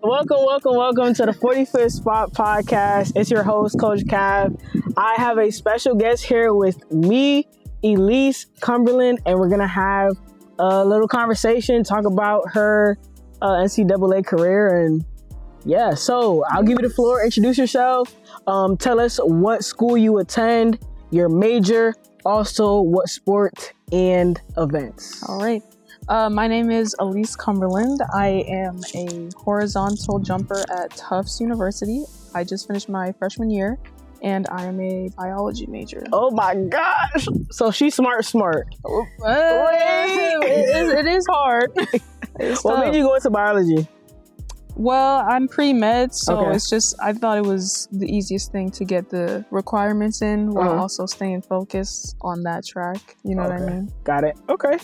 Welcome to the 45th Spot Podcast. It's your host, Coach Cav. I have a special guest here with me, Elysse, Cumberland, and we're going to have a little conversation, talk about her NCAA career. And yeah, so I'll give you the floor. Introduce yourself. Tell us what school you attend, your major, also what sport and events. All right. My name is Elysse Cumberland. I am a horizontal jumper at Tufts University. I just finished my freshman year, and I am a biology major. Oh my gosh! So she's smart. It is hard. What made you go into biology? Well, I'm pre-med, so Okay. it's just, I thought it was the easiest thing to get the requirements in while also staying focused on that track. You know what I mean? Got it. Okay.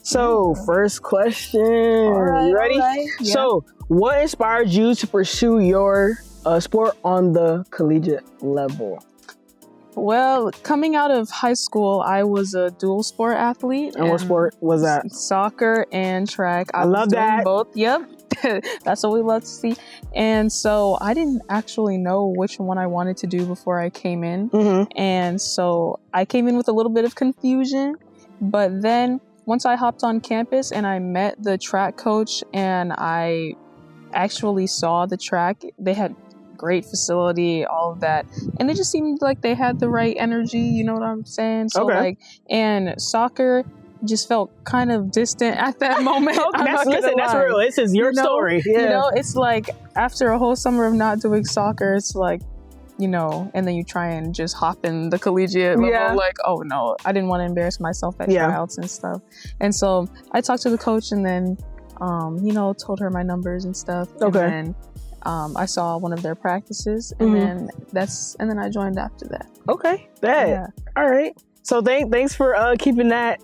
So, first question. You ready? Right. Yeah. So, what inspired you to pursue your sport on the collegiate level? Well, coming out of high school, I was a dual sport athlete. And what sport was that? Soccer and track. I love was doing that. Both. Yep. That's what we love to see. And so I didn't actually know which one I wanted to do before I came in. Mm-hmm. And so I came in with a little bit of confusion. But then once I hopped on campus and I met the track coach and I actually saw the track, they had great facility, all of that. And it just seemed like they had the right energy, you know what I'm saying? So and soccer just felt kind of distant at that moment. That's real. This is your story. Yeah. You know, it's like after a whole summer of not doing soccer, it's like, you know, and then you try and just hop in the collegiate level, like, oh no, I didn't want to embarrass myself at tryouts and stuff. And so I talked to the coach and then, told her my numbers and stuff. Okay. And then I saw one of their practices and then I joined after that. Okay. That. Yeah. All right. So thanks for keeping that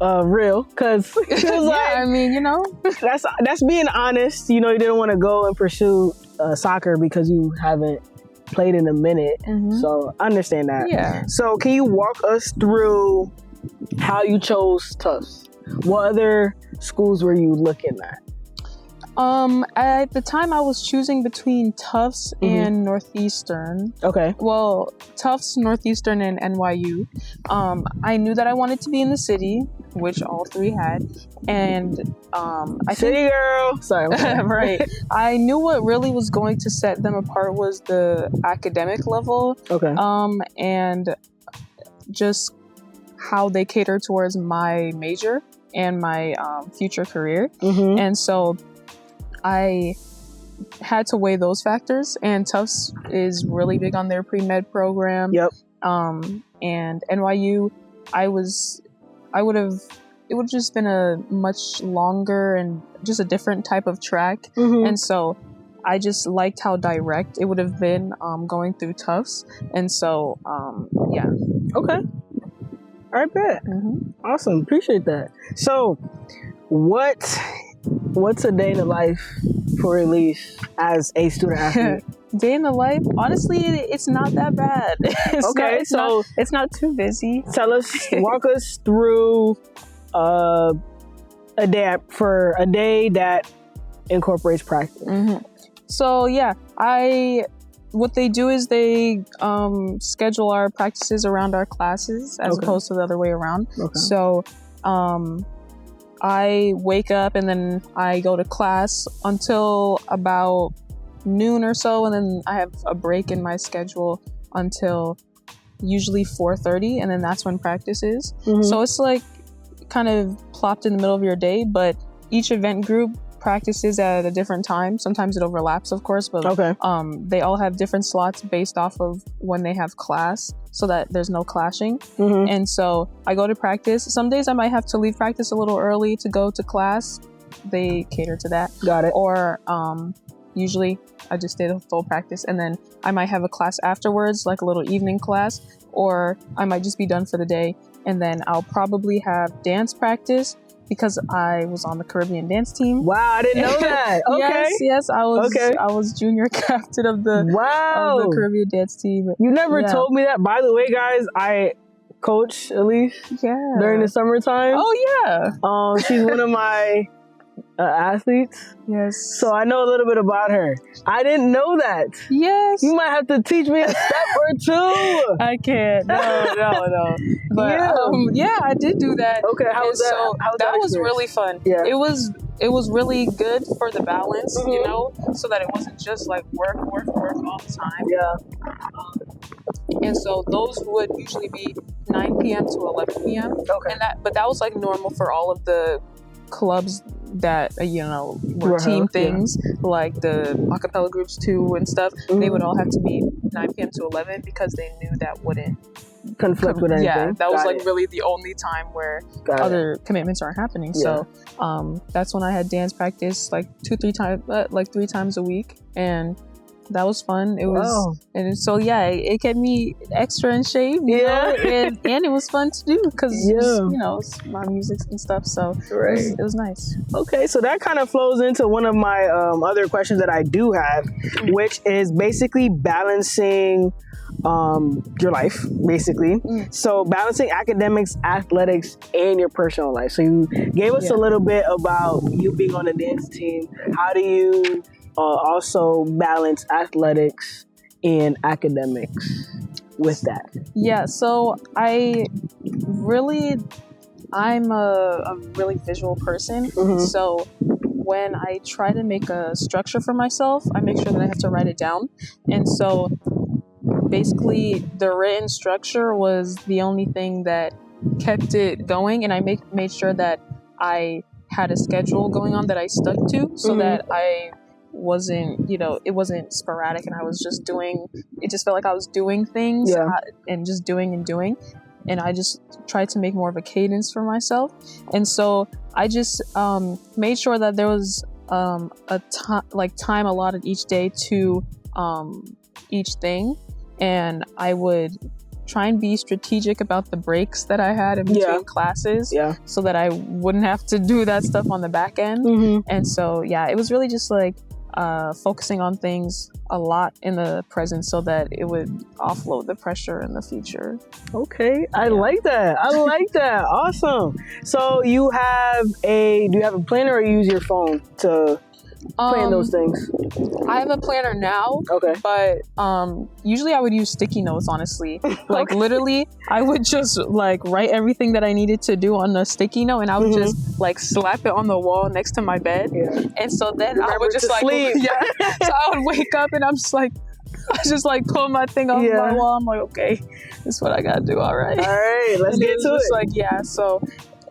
real, because I mean, you know, that's being honest. You know, you didn't want to go and pursue soccer because you haven't played in a minute. So I understand that. Yeah. So can you walk us through how you chose Tufts? What other schools were you looking at? At the time I was choosing between Tufts and Northeastern. Okay. Well, Tufts, Northeastern, and NYU. I knew that I wanted to be in the city, which all three had. And City girl. Sorry. Right. I knew what really was going to set them apart was the academic level. Okay. And just how they cater towards my major and my future career. And so I had to weigh those factors, and Tufts is really big on their pre-med program. Yep. And NYU, it would have just been a much longer and just a different type of track. And so I just liked how direct it would have been going through Tufts. And so, yeah. Okay. All right, bet. Awesome. Appreciate that. So what's a day in the life for Elysse as a student athlete? Day in the life, honestly, it's not that bad. It's not too busy. Walk us through a day that incorporates practice. So yeah, what they do is they schedule our practices around our classes as opposed to the other way around. So I wake up and then I go to class until about noon or so, and then I have a break in my schedule until usually 4:30, and then that's when practice is. So it's like kind of plopped in the middle of your day, but each event group practices at a different time. Sometimes it overlaps, of course, but they all have different slots based off of when they have class, so that there's no clashing. And so I go to practice. Some days I might have to leave practice a little early to go to class. They cater to that. Got it. Or usually I just stay the full practice, and then I might have a class afterwards, like a little evening class, or I might just be done for the day, and then I'll probably have dance practice because I was on the Caribbean dance team. Wow, I didn't know that. Okay. Yes, I was junior captain of the Caribbean dance team. You never told me that. By the way, guys, coach Elysse Yeah. during the summertime. Oh yeah. She's one of my athletes. Yes. So I know a little bit about her. I didn't know that. Yes. You might have to teach me a step or two. I can't. No. But yeah, I did do that. Okay, how was that? So How was that was experience? really fun. Yeah. It was really good for the balance, you know, so that it wasn't just like work all the time. Yeah. And so those would usually be 9 p.m. to 11 p.m. Okay. And that was like normal for all of the clubs that were team things, like the acapella groups too and stuff. They would all have to be 9 p.m. to 11 because they knew that wouldn't conflict with anything. Yeah, that was like really the only time where other commitments aren't happening. Yeah. So that's when I had dance practice like 3 times a week, and that was fun. It was, and so yeah, it kept me extra in shape, you know, and it was fun to do because it's my music and stuff. So it was nice. Okay, so that kind of flows into one of my other questions that I do have, which is basically balancing your life, basically. So balancing academics, athletics, and your personal life. So you gave us a little bit about you being on the dance team. How do you also balance athletics and academics with that? Yeah, so I'm a really visual person. So when I try to make a structure for myself, I make sure that I have to write it down. And so basically the written structure was the only thing that kept it going, and I made sure that I had a schedule going on that I stuck to, so that I wasn't, it wasn't sporadic, and I was just doing, it just felt like I was doing things and just doing and doing. And I just tried to make more of a cadence for myself. And so I just made sure that there was time allotted each day to each thing. And I would try and be strategic about the breaks that I had in between classes, so that I wouldn't have to do that stuff on the back end. And so, it was really just like focusing on things a lot in the present so that it would offload the pressure in the future. Okay, I like that. Awesome. So do you have a planner, or you use your phone to plan those things? I have a planner now. Okay. But usually I would use sticky notes, honestly. Like literally I would just like write everything that I needed to do on a sticky note, and I would just like slap it on the wall next to my bed. And so then I would just like sleep. So I would wake up and I just pull my thing off my wall. I'm like, okay, this is what I gotta do. All right, let's get to it. So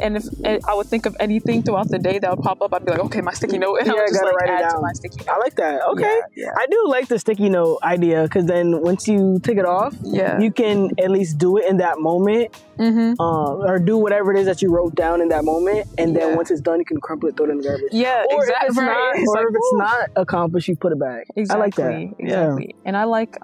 and if I would think of anything throughout the day that would pop up, I'd be like, okay, my sticky note, and I would just like add to my sticky note. I like that. Okay. I do like the sticky note idea, because then once you take it off, you can at least do it in that moment, or do whatever it is that you wrote down in that moment, and then once it's done, you can crumple it, throw it in the garbage. Or if it's not accomplished, you put it back. Exactly. I like that. Exactly. And I like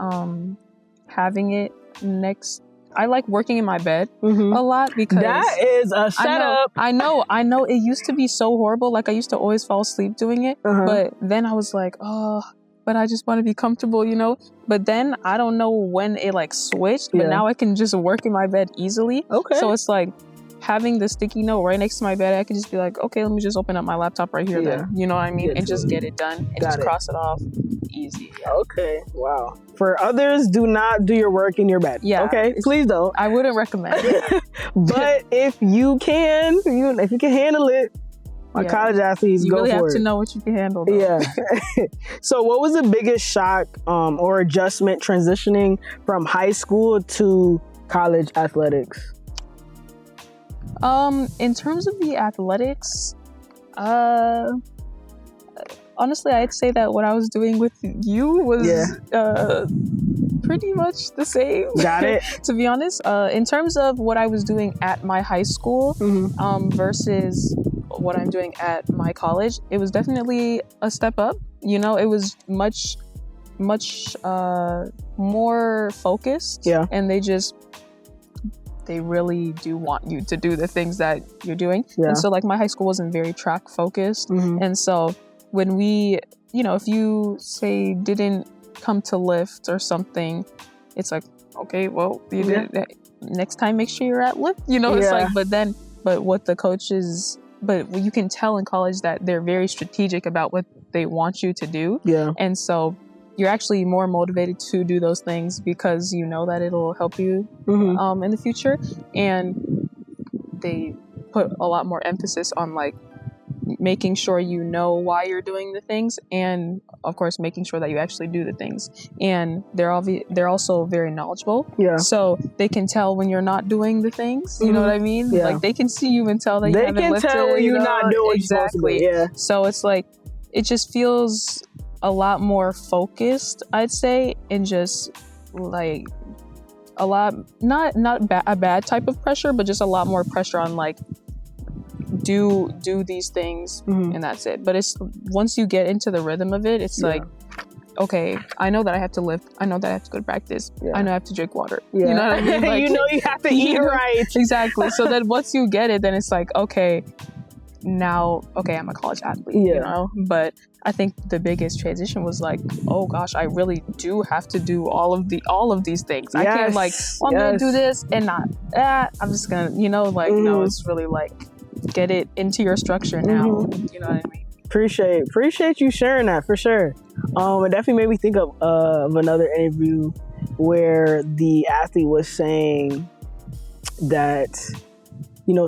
having it next. I like working in my bed a lot, because that is a setup. I know. It used to be so horrible. Like I used to always fall asleep doing it. But then I was like, but I just want to be comfortable, But then I don't know when it like switched, but now I can just work in my bed easily. Okay. So it's like having the sticky note right next to my bed, I can just be like, okay, let me just open up my laptop right here then. You know what I mean? And just get it done and just cross it off. Easy. Okay. Wow. For others, do not do your work in your bed. Okay. Please don't. I wouldn't recommend it. But if you can handle it, my college athletes, you go really for have it. to know what you can handle, though. Yeah. So what was the biggest shock or adjustment transitioning from high school to college athletics? In terms of the athletics, honestly, I'd say that what I was doing with you was pretty much the same. Got it. To be honest, in terms of what I was doing at my high school versus what I'm doing at my college, it was definitely a step up. It was much more focused. And they really do want you to do the things that you're doing. And so like my high school wasn't very track focused. And so when we, if you say didn't come to lift or something, it's like, okay, well, you did next time make sure you're at lift, it's like, but what the coaches, but you can tell in college that they're very strategic about what they want you to do. Yeah. And so you're actually more motivated to do those things because you know that it'll help you in the future. And they put a lot more emphasis on like making sure you know why you're doing the things, and of course making sure that you actually do the things. And they're also very knowledgeable, so they can tell when you're not doing the things. You know what I mean? Like they can see you and tell that you haven't lifted. They can tell when you're not doing exactly. So it's like it just feels a lot more focused, I'd say, and just like a lot not a bad type of pressure, but just a lot more pressure on like do these things and that's it. But it's once you get into the rhythm of it, it's like, okay, I know that I have to lift, I know that I have to go to practice, I know I have to drink water, you know what I mean? Like, you have to eat right. Exactly. So then once you get it, then it's like, okay, now I'm a college athlete, but I think the biggest transition was like, oh gosh, I really do have to do all of these things. I can't like, I'm gonna do this and not that, I'm just gonna, no, it's really like get it into your structure now. You know what I mean? Appreciate you sharing that for sure. It definitely made me think of another interview where the athlete was saying that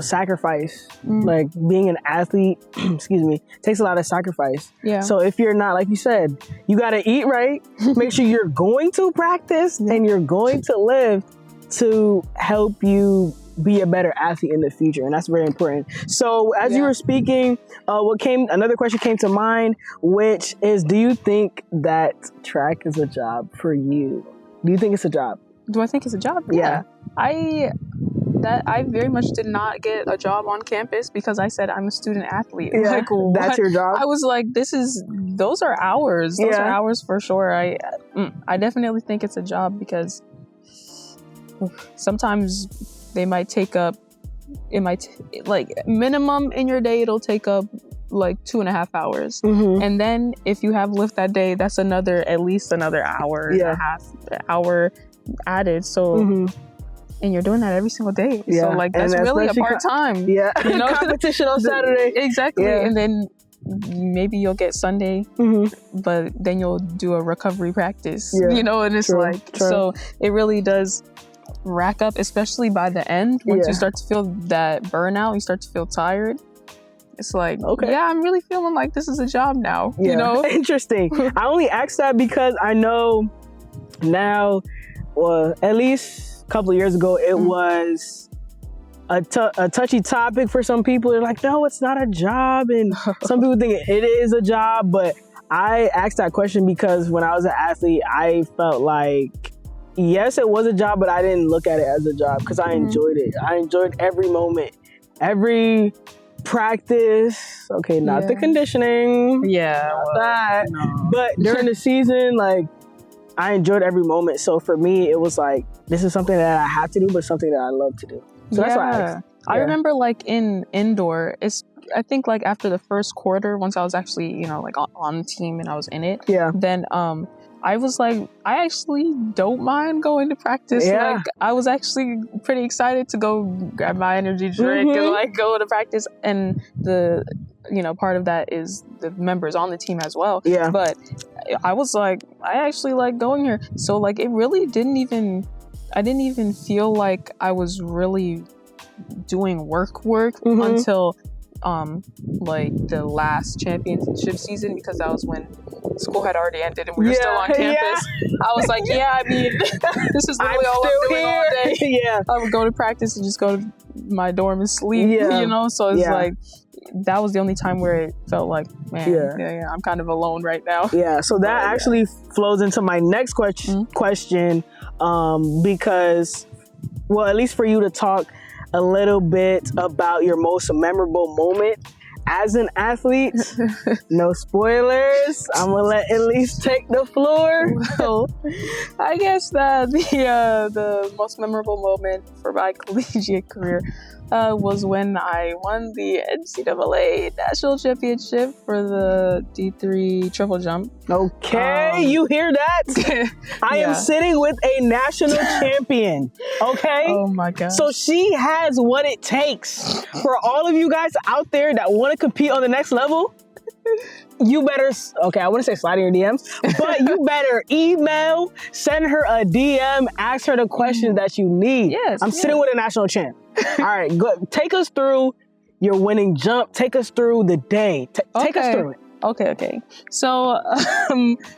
sacrifice, like being an athlete, excuse me, takes a lot of sacrifice. Yeah. So if you're not, like you said, you got to eat right, make sure you're going to practice and you're going to live to help you be a better athlete in the future. And that's very important. So as you were speaking, another question came to mind, which is, do you think that track is a job for you? Do you think it's a job? Do I think it's a job? Yeah. I very much did not get a job on campus because I said I'm a student athlete. Yeah, like, what? That's your job? I was like, those are hours. Those are hours for sure. I definitely think it's a job because sometimes they might take up, like minimum in your day, it'll take up like 2.5 hours. And then if you have lift that day, that's at least another hour and a half hour added. So, and you're doing that every single day. So like, that's really a part-time. Competition on Saturday. Exactly. Yeah. And then maybe you'll get Sunday, but then you'll do a recovery practice, and it's so it really does rack up, especially by the end. Once you start to feel that burnout, you start to feel tired. It's like, I'm really feeling like this is a job now. Interesting. I only asked that because I know now, at least a couple of years ago, it was a touchy topic for some people. They're like, no, it's not a job. And some people think it is a job. But I asked that question because when I was an athlete, I felt like, yes, it was a job, but I didn't look at it as a job because I enjoyed it. I enjoyed every moment, every practice. Okay, not the conditioning. But during the season, like, I enjoyed every moment. So for me, it was like, this is something that I have to do, but something that I love to do. So that's why I asked. I remember like in indoor, I think like after the first quarter, once I was actually, like on the team and I was in it, then I was like, I actually don't mind going to practice. Like, I was actually pretty excited to go grab my energy drink and like go to practice. And the, part of that is the members on the team as well. Yeah. But I was like, I actually like going here. So like, it really I didn't even feel like I was really doing work until like the last championship season, because that was when school had already ended and we were still on campus. I was like, I mean, this is literally all I'm doing all day. I would go to practice and just go to my dorm and sleep, so it's like, that was the only time where it felt like, man, I'm kind of alone right now. So that actually flows into my next question, because, well, at least for you to talk a little bit about your most memorable moment as an athlete, no spoilers. I'm gonna let Elysse take the floor. Well, I guess that the most memorable moment for my collegiate career was when I won the NCAA national championship for the D3 triple jump. Okay, you hear that? I am sitting with a national champion. Okay. Oh my god. So she has what it takes. For all of you guys out there that want to compete on the next level, you better, okay, I wouldn't say slide in your DMs, but you better email, send her a DM, ask her the questions that you need. Yes. I'm sitting with a national champ. All right, good. Take us through your winning jump. Take us through the day. Take us through it. Okay. So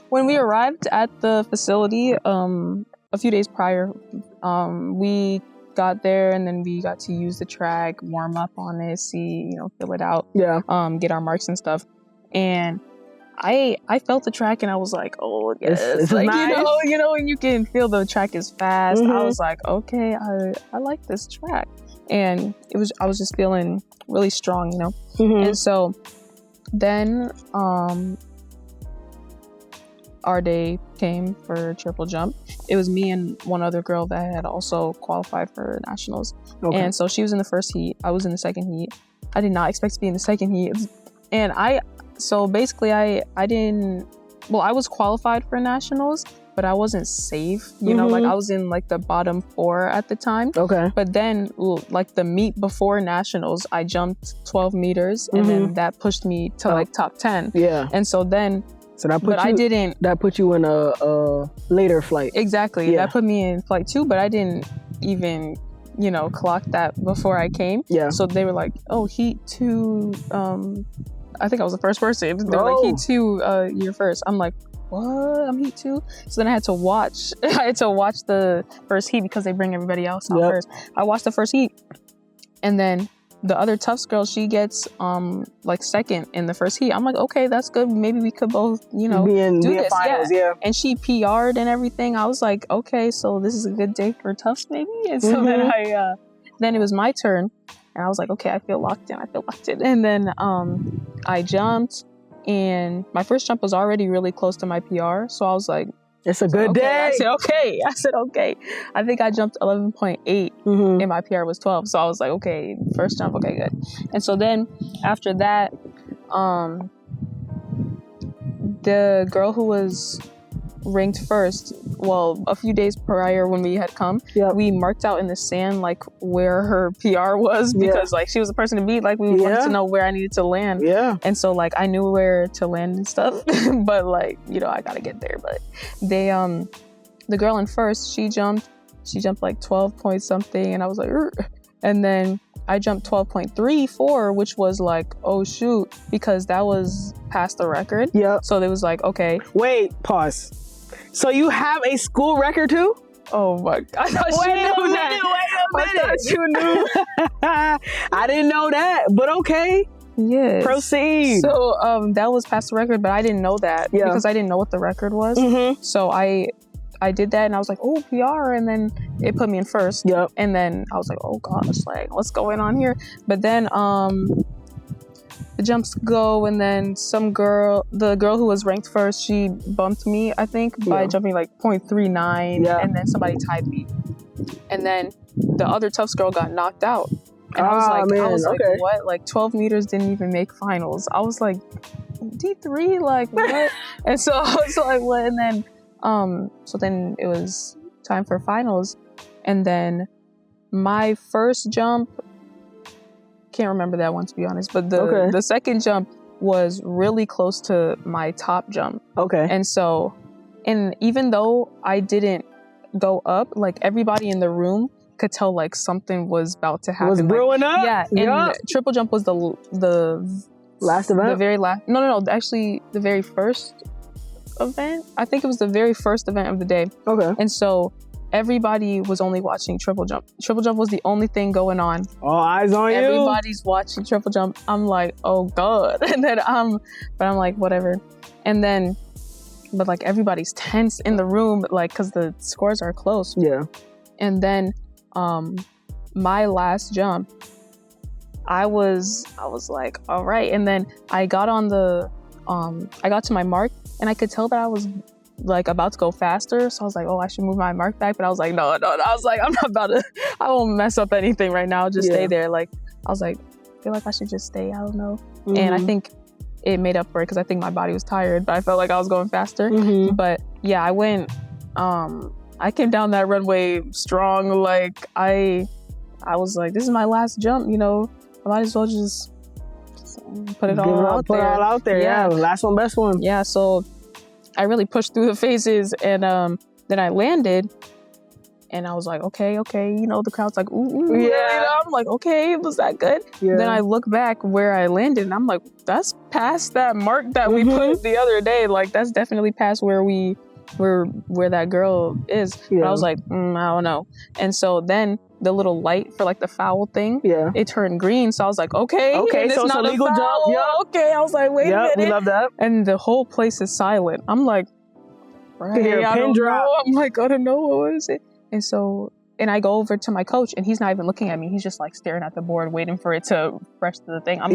when we arrived at the facility a few days prior, we got there and then we got to use the track, warm up on it, see, fill it out, get our marks and stuff. And I felt the track and I was like, oh yes, it's like nice. And you can feel the track is fast. I was like, okay, I like this track, and I was just feeling really strong, And so then our day came for triple jump. It was me and one other girl that had also qualified for nationals, and so she was in the first heat. I was in the second heat. I did not expect to be in the second heat, and So basically, I was qualified for nationals, but I wasn't safe. Like I was in like the bottom 4 at the time. Okay. But then like the meet before nationals, I jumped 12 meters and then that pushed me to like top 10. Yeah. And so then, that put you in a later flight. Exactly. Yeah. That put me in flight 2, but I didn't even, clock that before I came. Yeah. So they were like, oh, heat 2, I think I was the first person. They were like, heat 2, you're first. I'm like, what? I'm heat 2? So then I had to watch the first heat because they bring everybody else out first. I watched the first heat. And then the other Tufts girl, she gets like second in the first heat. I'm like, okay, that's good. Maybe we could both, do this. Finals, yeah. And she PR'd and everything. I was like, okay, so this is a good day for Tufts maybe. And so then it was my turn. And I was like, okay, I feel locked in. And then I jumped, and my first jump was already really close to my PR. So I was like, it's a good day. I said, okay. I think I jumped 11.8 and my PR was 12. So I was like, okay, first jump, okay, good. And so then after that, the girl who was ranked first, a few days prior when we had come, we marked out in the sand like where her PR was because like she was the person to beat. Like we wanted to know where I needed to land. Yeah. And so like I knew where to land and stuff, but like I gotta get there. But they the girl in first, she jumped like 12 point something, and I was like, Urgh. And then I jumped 12.34, which was like, oh shoot, because that was past the record. Yeah. So it was like, okay. Wait, pause. So you have a school record too? Oh my God. I thought you knew that. Wait a minute. I thought you knew. I didn't know that, but okay. Yes. Proceed. So that was past the record, but I didn't know that because I didn't know what the record was. So I did that and I was like, oh, PR. And then it put me in first. Yep. And then I was like, oh gosh, like what's going on here? But then the jumps go, and then the girl who was ranked first, she bumped me, I think, by jumping like 0.39, and then somebody tied me. And then the other Tufts girl got knocked out. And I was like, what? Like 12 meters didn't even make finals. I was like, D3? Like what? And so I was like, what? And then, so then it was time for finals. And then my first jump, can't remember that one to be honest, but the second jump was really close to my top jump. Okay. And so, and even though I didn't go up, like everybody in the room could tell like something was about to happen. Was brewing up? Yeah. And triple jump was the last event? The very last. No. Actually, the very first event. I think it was the very first event of the day. Okay. And so everybody was only watching triple jump. Triple jump was the only thing going on. All eyes on you. Everybody's watching triple jump. I'm like, oh God. And then I'm like, whatever. And then, but like everybody's tense in the room, like, cause the scores are close. Yeah. And then, my last jump, I was like, all right. And then I got to my mark, and I could tell that I was like about to go faster. So I was like, oh, I should move my mark back. But I was like, no. I was like, I'm not about to, I won't mess up anything right now. I'll just stay there. Like, I was like, I feel like I should just stay. I don't know. Mm-hmm. And I think it made up for it because I think my body was tired, but I felt like I was going faster. Mm-hmm. But yeah, I went, I came down that runway strong. Like I was like, this is my last jump, you know, I might as well just put it all out there. Put it all out there. Yeah. Last one, best one. Yeah. So I really pushed through the phases, and then I landed, and I was like, okay, you know, the crowd's like, ooh, yeah. You know, I'm like, okay, was that good? Yeah. Then I look back where I landed, and I'm like, that's past that mark that we put the other day. Like, that's definitely past where that girl is. Yeah. But I was like, I don't know. And so then the little light for like the foul thing, it turned green. So I was like, okay, so it's not a legal jump. Yeah. Okay, I was like, wait a minute. We love that. And the whole place is silent. I'm like, right, I don't know. I'm like, I don't know, what is it? And so, and I go over to my coach, and he's not even looking at me. He's just like staring at the board, waiting for it to refresh to the thing. I'm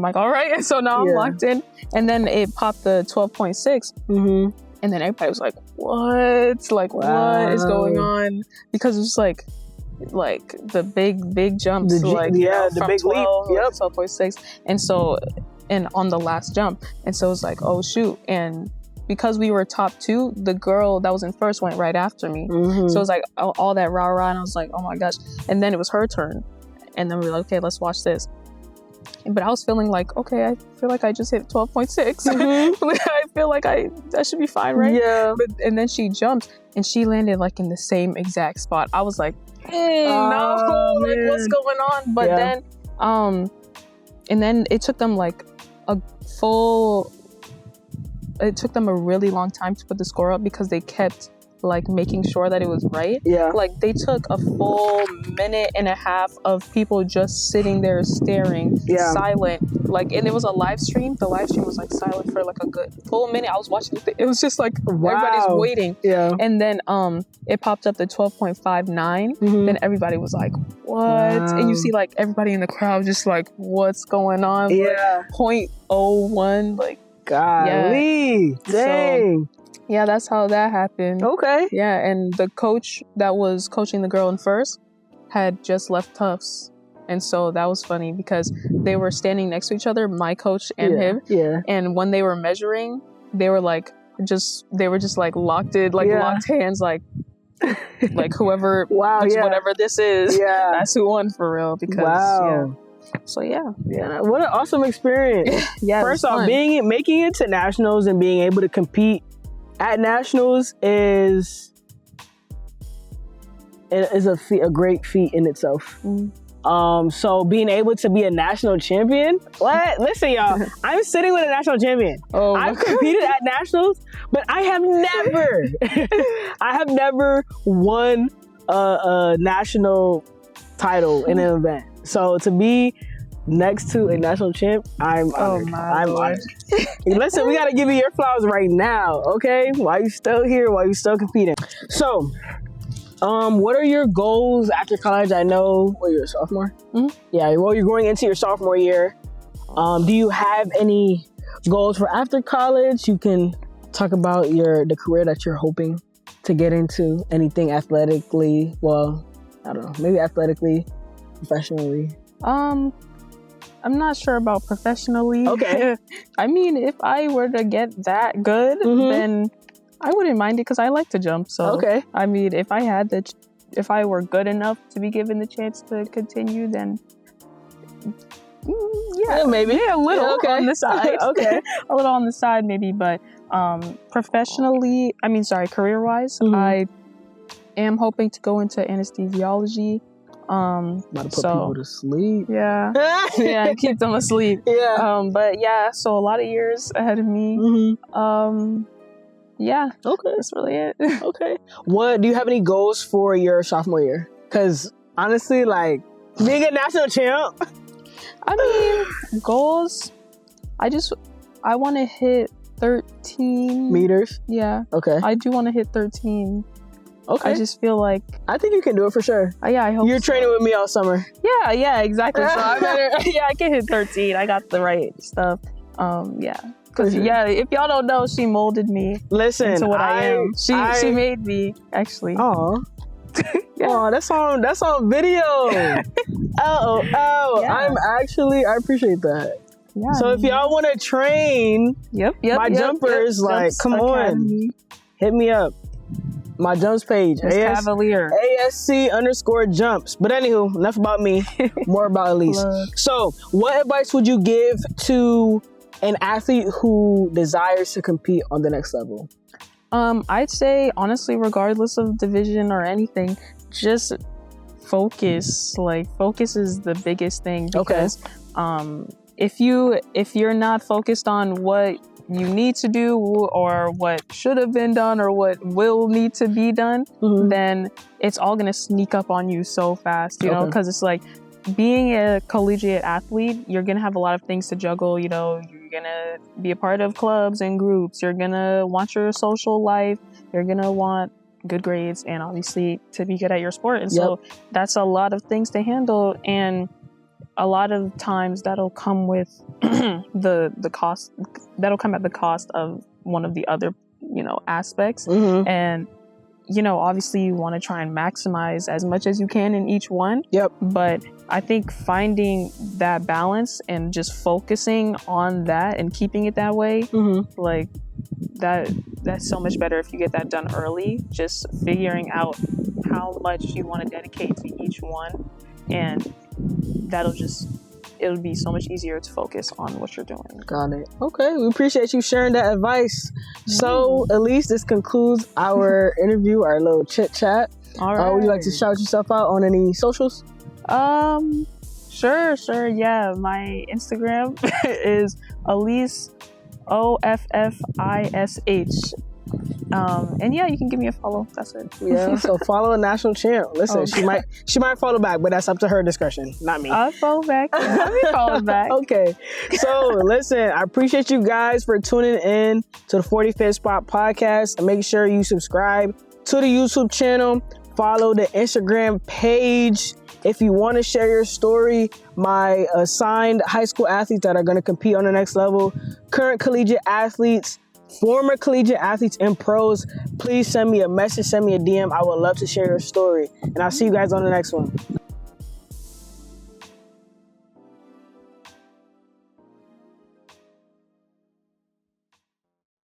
like, all right. And so now I'm locked in. And then it popped the 12.6. Mm-hmm. And then everybody was like, what? Like, what is going on? Because it was like the big jumps. The big 12, leap. 12.6. And so, and on the last jump. And so it's like, oh, shoot. And because we were top 2, the girl that was in first went right after me. Mm-hmm. So it was like all that rah-rah. And I was like, oh my gosh. And then it was her turn. And then we were like, okay, let's watch this. But I was feeling like, okay, I feel like I just hit 12.6. Mm-hmm. I feel like that should be fine, right? Yeah. And then she jumped, and she landed like in the same exact spot. I was like, no, like what's going on? But then, and then it took them like it took them a really long time to put the score up because they kept like making sure that it was right. Yeah. Like they took a full minute and a half of people just sitting there staring, silent. Like, and it was a live stream. The live stream was like silent for like a good full minute. I was watching it was just like everybody's waiting. Yeah. And then it popped up the 12.59. Mm-hmm. Then everybody was like, what? Wow. And you see like everybody in the crowd just like, what's going on? Yeah. Like, 0.01, like, golly. Yeah. Dang. So, yeah, that's how that happened. Okay. Yeah, and the coach that was coaching the girl in first had just left Tufts. And so that was funny because they were standing next to each other, my coach and him. Yeah. And when they were measuring, they were just like locked hands, like whoever whatever this is, that's who won for real. Because so yeah, what an awesome experience. First off, making it to nationals and being able to compete at nationals is a great feat in itself. So being able to be a national champion, listen y'all, I'm sitting with a national champion. I've competed at nationals, but I have never won a national title in an event. So to be next to a national champ, I'm honored. Listen, we gotta give you your flowers right now, okay? While you still here, while you still competing. So, what are your goals after college? I know, you're a sophomore? Mm-hmm. Yeah, well, you're going into your sophomore year. Do you have any goals for after college? You can talk about the career that you're hoping to get into. Anything athletically? Well, I don't know, maybe athletically, professionally. I'm not sure about professionally. Okay. I mean, if I were to get that good, then I wouldn't mind it because I like to jump. So, okay. I mean, if I were good enough to be given the chance to continue, then maybe a little on the side. Okay. A little on the side, maybe. But career-wise, I am hoping to go into anesthesiology. About to put people to sleep. Yeah, keep them asleep. But so a lot of years ahead of me. Okay, that's really it. Okay, what do you have any goals for your sophomore year? Because honestly, like being a national champ, I mean, goals, I want to hit 13 meters. Yeah. Okay. I do want to hit 13 Okay. I just feel like I think you can do it for sure. yeah, I hope You're so. training with me all summer. Yeah, exactly. So I better, I can hit 13. I got the right stuff. Because if y'all don't know, she molded me into what I am. She made me actually. Oh. Oh, that's on video. Oh, I appreciate that. Yeah, so if y'all want to train my jumpers, like, come on, hit me up. My jumps page, Cavalier. ASC_jumps. But anywho, enough about me, more about Elysse. So what advice would you give to an athlete who desires to compete on the next level? I'd say, honestly, regardless of division or anything, just focus. Like, focus is the biggest thing, because if you're not focused on what you need to do or what should have been done or what will need to be done, then it's all going to sneak up on you so fast, you know, because it's like being a collegiate athlete, you're going to have a lot of things to juggle, you know, you're going to be a part of clubs and groups, you're going to want your social life, you're going to want good grades, and obviously to be good at your sport. And so that's a lot of things to handle, and a lot of times that'll come with the cost, that'll come at the cost of one of the other, you know, aspects. And, you know, obviously you want to try and maximize as much as you can in each one. But I think finding that balance and just focusing on that and keeping it that way, like that's so much better if you get that done early, just figuring out how much you want to dedicate to each one, and it'll be so much easier to focus on what you're doing. Got it. Okay, we appreciate you sharing that advice. So Elysse, this concludes our interview, our little chit chat. All right. Would you like to shout yourself out on any socials? Sure. Yeah, my Instagram is Elysse, OFFISH. And yeah, you can give me a follow. That's it. Yeah. So follow a national champ. Listen, she might follow back, but that's up to her discretion, not me. I'll follow back. Yeah, let me follow back. Okay. So listen, I appreciate you guys for tuning in to the 45th Spot podcast, and make sure you subscribe to the YouTube channel, follow the Instagram page. If you want to share your story, my assigned high school athletes that are going to compete on the next level, current collegiate athletes, former collegiate athletes, and pros, please send me a message, send me a DM. I would love to share your story. And I'll see you guys on the next one.